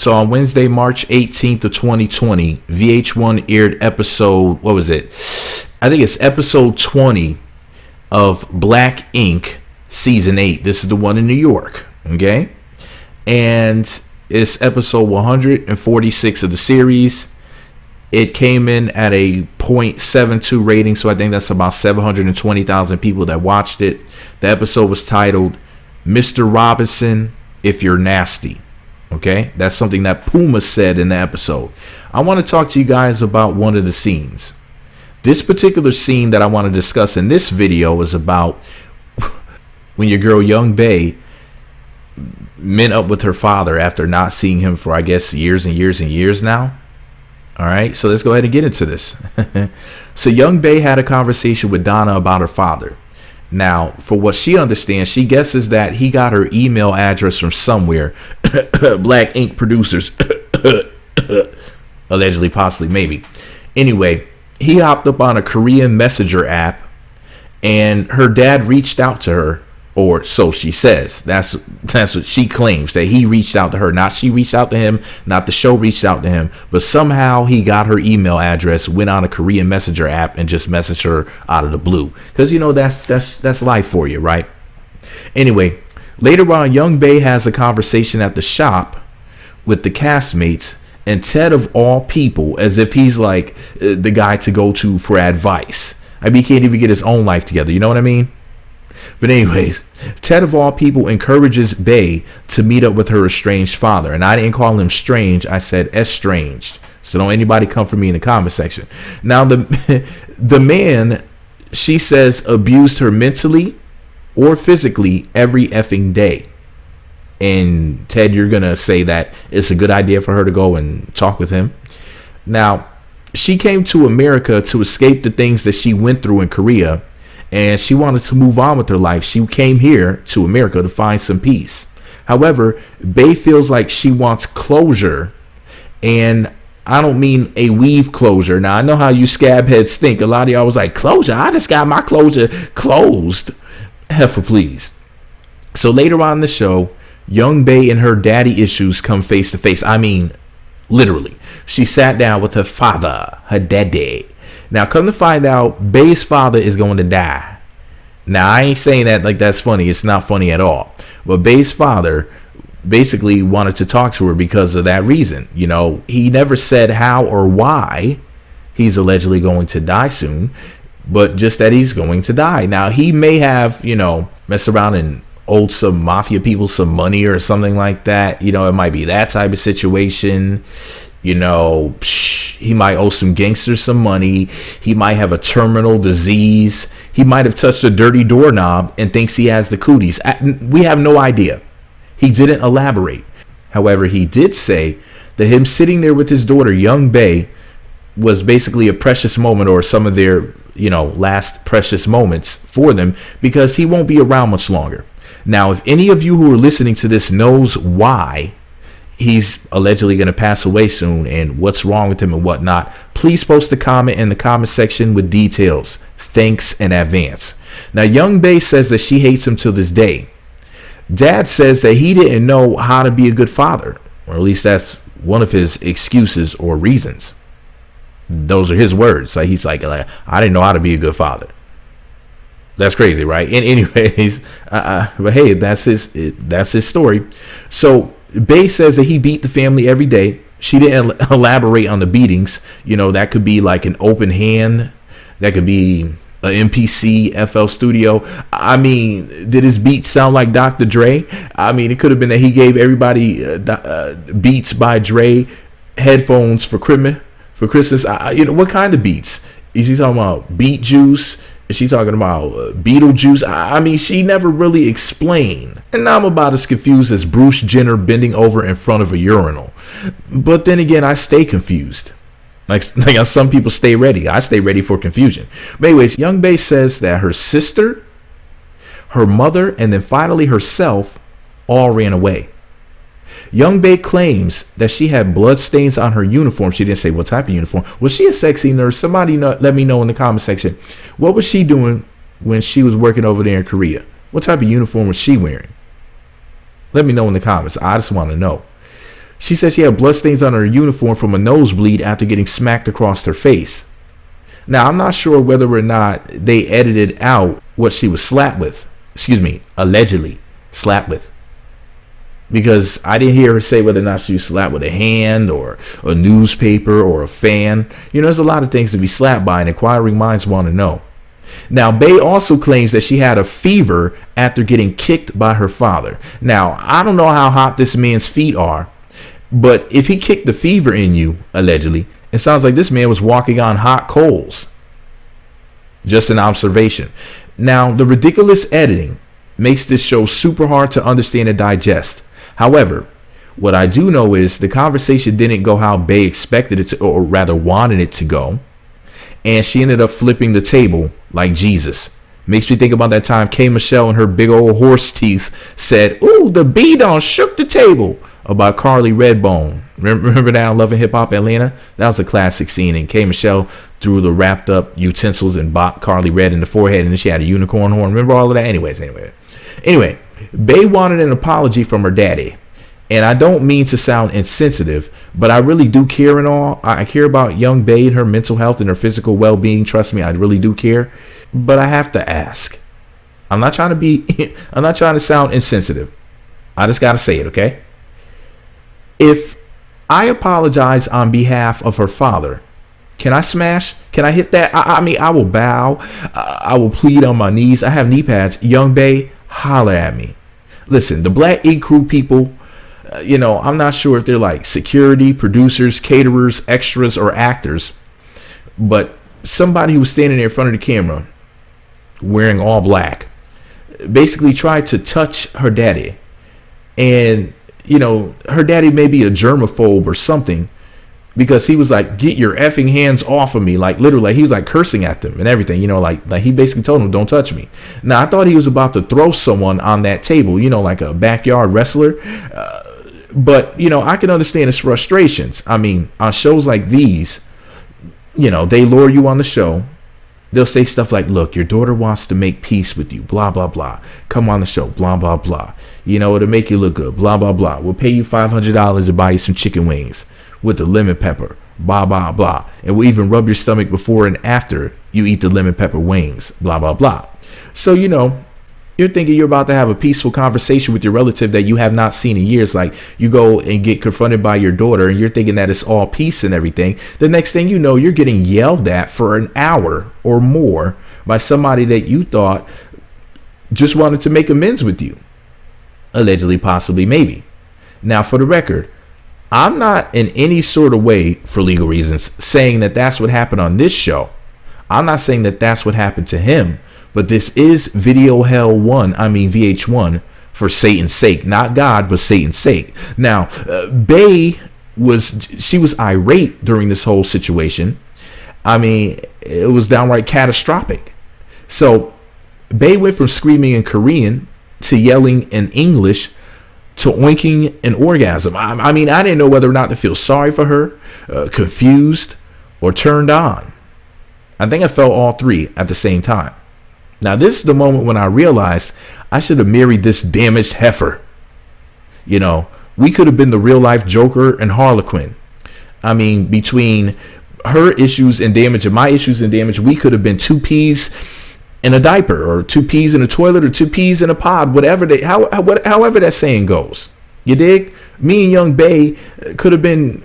So on Wednesday, March 18th of 2020, VH1 aired episode, what was it? I think it's episode 20 of Black Ink season 8. This is the one in New York, okay? And it's episode 146 of the series. It came in at a 0.72 rating, so I think that's about 720,000 people that watched it. The episode was titled Mr. Robinson, If You're Nasty. Okay, that's something that Puma said in the episode. I want to talk to you guys about one of the scenes. This particular scene that I want to discuss in this video is about when your girl Young Bae met up with her father after not seeing him for, I guess, years and years and years now. All right, so let's go ahead and get into this. So Young Bae had a conversation with Donna about her father. Now, for what she understands, she guesses that he got her email address from somewhere. Black Ink producers. Allegedly, possibly, maybe. Anyway, he hopped up on a Korean messenger app, and her dad reached out to her. Or so she says. That's what she claims, that he reached out to her. Not she reached out to him, not the show reached out to him, but somehow he got her email address, went on a Korean messenger app, and just messaged her out of the blue. Because, you know, that's life for you, right? Anyway, later on, Young Bae has a conversation at the shop with the castmates, and Ted, of all people, as if he's like the guy to go to for advice. I mean, he can't even get his own life together. You know what I mean? But anyways, Ted, of all people, encourages Bae to meet up with her estranged father. And I didn't call him strange. I said estranged. So don't anybody come for me in the comment section. Now, the man, she says, abused her mentally or physically every effing day. And Ted, you're going to say that it's a good idea for her to go and talk with him. Now, she came to America to escape the things that she went through in Korea. And she wanted to move on with her life. She came here to America to find some peace. However, Bae feels like she wants closure. And I don't mean a weave closure. Now, I know how you scab heads think. A lot of y'all was like, closure? I just got my closure closed. Heifer, please. So later on in the show, Young Bae and her daddy issues come face to face. I mean, literally. She sat down with her father, her daddy. Now, come to find out, Bae's father is going to die. Now, I ain't saying that like that's funny. It's not funny at all. But Bae's father basically wanted to talk to her because of that reason. You know, he never said how or why he's allegedly going to die soon, but just that he's going to die. Now, he may have, you know, messed around and owed some mafia people some money or something like that. You know, it might be that type of situation. You know, he might owe some gangsters some money. He might have a terminal disease. He might have touched a dirty doorknob and thinks he has the cooties. We have no idea. He didn't elaborate. However, he did say that him sitting there with his daughter, Young Bae, was basically a precious moment, or some of their, you know, last precious moments for them, because he won't be around much longer. Now, if any of you who are listening to this knows why he's allegedly going to pass away soon and what's wrong with him and whatnot, please post a comment in the comment section with details. Thanks in advance. Now, Young Bae says that she hates him to this day. Dad says that he didn't know how to be a good father, or at least that's one of his excuses or reasons. Those are his words. Like, he's like, I didn't know how to be a good father. That's crazy, right? And anyways, but hey, that's his story. So Bae says that he beat the family every day. She didn't elaborate on the beatings. You know, that could be like an open hand. That could be an MPC, FL Studio. I mean, did his beats sound like Dr. Dre? I mean, it could have been that he gave everybody Beats by Dre headphones for Christmas. You know, what kind of beats? Is he talking about Beat Juice? Is she talking about Beetlejuice? I mean, she never really explained. And now I'm about as confused as Bruce Jenner bending over in front of a urinal. But then again, I stay confused. Like some people stay ready. I stay ready for confusion. But anyways, Young Bae says that her sister, her mother, and then finally herself all ran away. Young Bae claims that she had blood stains on her uniform. She didn't say what type of uniform. Was she a sexy nurse? Somebody let me know in the comment section. What was she doing when she was working over there in Korea? What type of uniform was she wearing? Let me know in the comments. I just want to know. She said she had bloodstains on her uniform from a nosebleed after getting smacked across her face. Now, I'm not sure whether or not they edited out what she was slapped with. Excuse me, allegedly slapped with. Because I didn't hear her say whether or not she was slapped with a hand or a newspaper or a fan. There's a lot of things to be slapped by, and inquiring minds want to know. Now, Bey also claims that she had a fever after getting kicked by her father. Now, I don't know how hot this man's feet are, but if he kicked the fever in you, allegedly, it sounds like this man was walking on hot coals. Just an observation. Now, the ridiculous editing makes this show super hard to understand and digest. However, what I do know is the conversation didn't go how Bey expected it to, or rather wanted it to go. And she ended up flipping the table like Jesus. Makes me think about that time K. Michelle and her big old horse teeth said, "Ooh, the bee done shook the table," about Carly Redbone. Remember that on Love and Hip Hop Atlanta? That was a classic scene. And K. Michelle threw the wrapped up utensils and bopped Carly Red in the forehead, and then she had a unicorn horn. Remember all of that? Anyway, Bey wanted an apology from her daddy. And I don't mean to sound insensitive, but I really do care and all. I care about young Bey and her mental health and her physical well-being. Trust me, I really do care. But I have to ask. I'm not trying to sound insensitive. I just got to say it, okay? If I apologize on behalf of her father, can I smash? Can I hit that? I will bow. I will plead on my knees. I have knee pads. Young Bey, holler at me. Listen, the Black Ink Crew people, I'm not sure if they're like security, producers, caterers, extras, or actors, but somebody who was standing there in front of the camera wearing all black basically tried to touch her daddy. And, her daddy may be a germaphobe or something, because he was like, "Get your effing hands off of me." Like literally, he was like cursing at them and everything, like he basically told them, "Don't touch me." Now, I thought he was about to throw someone on that table, like a backyard wrestler. But, I can understand his frustrations. I mean, on shows like these, they lure you on the show. They'll say stuff like, "Look, your daughter wants to make peace with you, blah, blah, blah. Come on the show, blah, blah, blah. It'll make you look good, blah, blah, blah. We'll pay you $500 to buy you some chicken wings with the lemon pepper, blah, blah, blah. And we'll even rub your stomach before and after you eat the lemon pepper wings, blah, blah, blah." So, you're thinking you're about to have a peaceful conversation with your relative that you have not seen in years. Like, you go and get confronted by your daughter and you're thinking that it's all peace and everything. The next thing you know, you're getting yelled at for an hour or more by somebody that you thought just wanted to make amends with you. Allegedly, possibly, maybe. Now, for the record, I'm not in any sort of way, for legal reasons, saying that that's what happened on this show. I'm not saying that that's what happened to him. But this is Video Hell 1, VH1, for Satan's sake. Not God, but Satan's sake. Now, Bey was irate during this whole situation. It was downright catastrophic. So, Bey went from screaming in Korean to yelling in English to oinking an orgasm. I didn't know whether or not to feel sorry for her, confused, or turned on. I think I felt all three at the same time. Now, this is the moment when I realized I should have married this damaged heifer. We could have been the real life Joker and Harlequin. Between her issues and damage and my issues and damage, we could have been two peas in a diaper, or two peas in a toilet, or two peas in a pod, however that saying goes. You dig? Me and young Bey could have been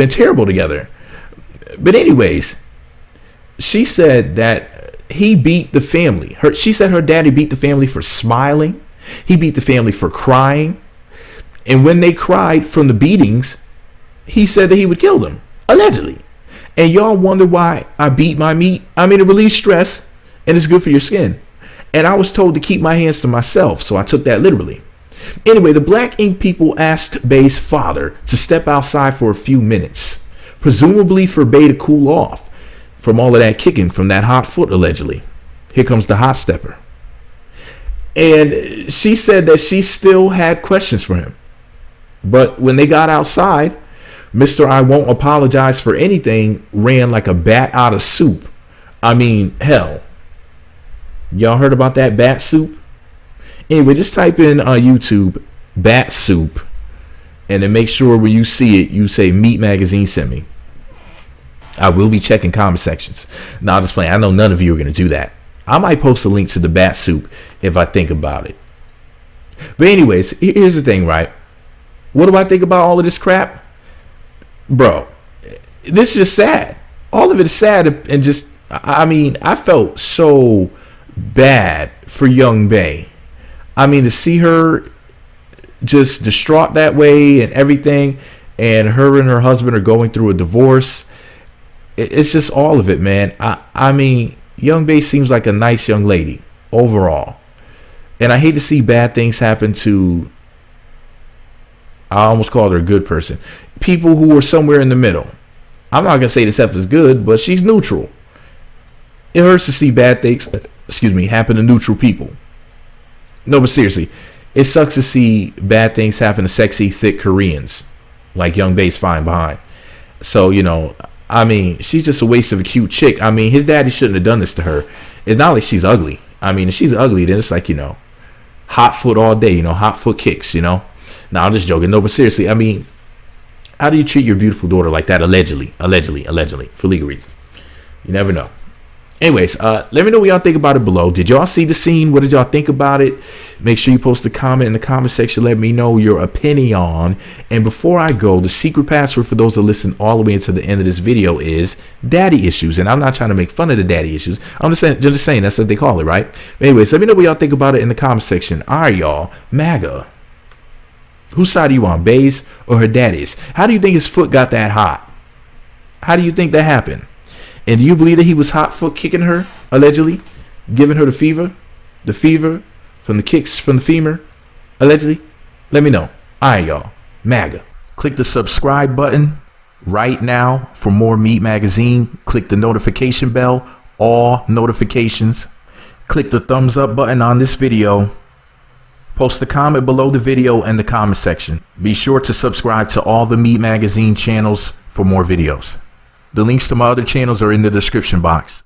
terrible together. But anyways, she said that he beat the family. She said her daddy beat the family for smiling. He beat the family for crying. And when they cried from the beatings, he said that he would kill them, allegedly. And y'all wonder why I beat my meat? It relieves stress and it's good for your skin. And I was told to keep my hands to myself, so I took that literally. Anyway, the Black Ink people asked Bey's father to step outside for a few minutes, presumably for Bey to cool off from all of that kicking from that hot foot, allegedly. Here comes the hot stepper. And she said that she still had questions for him. But when they got outside, Mr. I won't apologize for anything ran like a bat out of soup. Hell. Y'all heard about that bat soup? Anyway, just type in on YouTube bat soup and then make sure when you see it, you say Meat Magazine sent me. I will be checking comment sections. Now, I'm just playing. I know none of you are going to do that. I might post a link to the bat soup if I think about it. But anyways, here's the thing, right? What do I think about all of this crap? Bro, this is just sad. All of it is sad, and just, I mean, I felt so bad for Young Bae. I mean, to see her just distraught that way and everything, and her and her husband are going through a divorce. It's just all of it, man. I mean, Young Bae seems like a nice young lady overall. And I hate to see bad things happen to, I almost called her a good person, people who are somewhere in the middle. I'm not going to say this stuff is good, but she's neutral. It hurts to see bad things, happen to neutral people. No, but seriously, it sucks to see bad things happen to sexy, thick Koreans like Young Bae's fine behind. So, you know, I mean, she's just a waste of a cute chick. I mean, his daddy shouldn't have done this to her. It's not like she's ugly. I mean, if she's ugly, then it's like, you know, hot foot all day, you know, hot foot kicks, you know. No, I'm just joking. No, but seriously, I mean, how do you treat your beautiful daughter like that? Allegedly, for legal reasons. You never know. Anyways, let me know what y'all think about it below. Did y'all see the scene? What did y'all think about it? Make sure you post a comment in the comment section. Let me know your opinion. And before I go, the secret password for those that listen all the way into the end of this video is daddy issues. And I'm not trying to make fun of the daddy issues. I'm just saying that's what they call it, right? But anyways, let me know what y'all think about it in the comment section. All right, y'all. MAGA. Whose side are you on, Bae's or her daddy's? How do you think his foot got that hot? How do you think that happened? And do you believe that he was hot foot kicking her, allegedly, giving her the fever from the kicks from the femur, allegedly? Let me know. All right, y'all. MAGA. Click the subscribe button right now for more Meat Magazine. Click the notification bell, all notifications. Click the thumbs up button on this video. Post a comment below the video in the comment section. Be sure to subscribe to all the Meat Magazine channels for more videos. The links to my other channels are in the description box.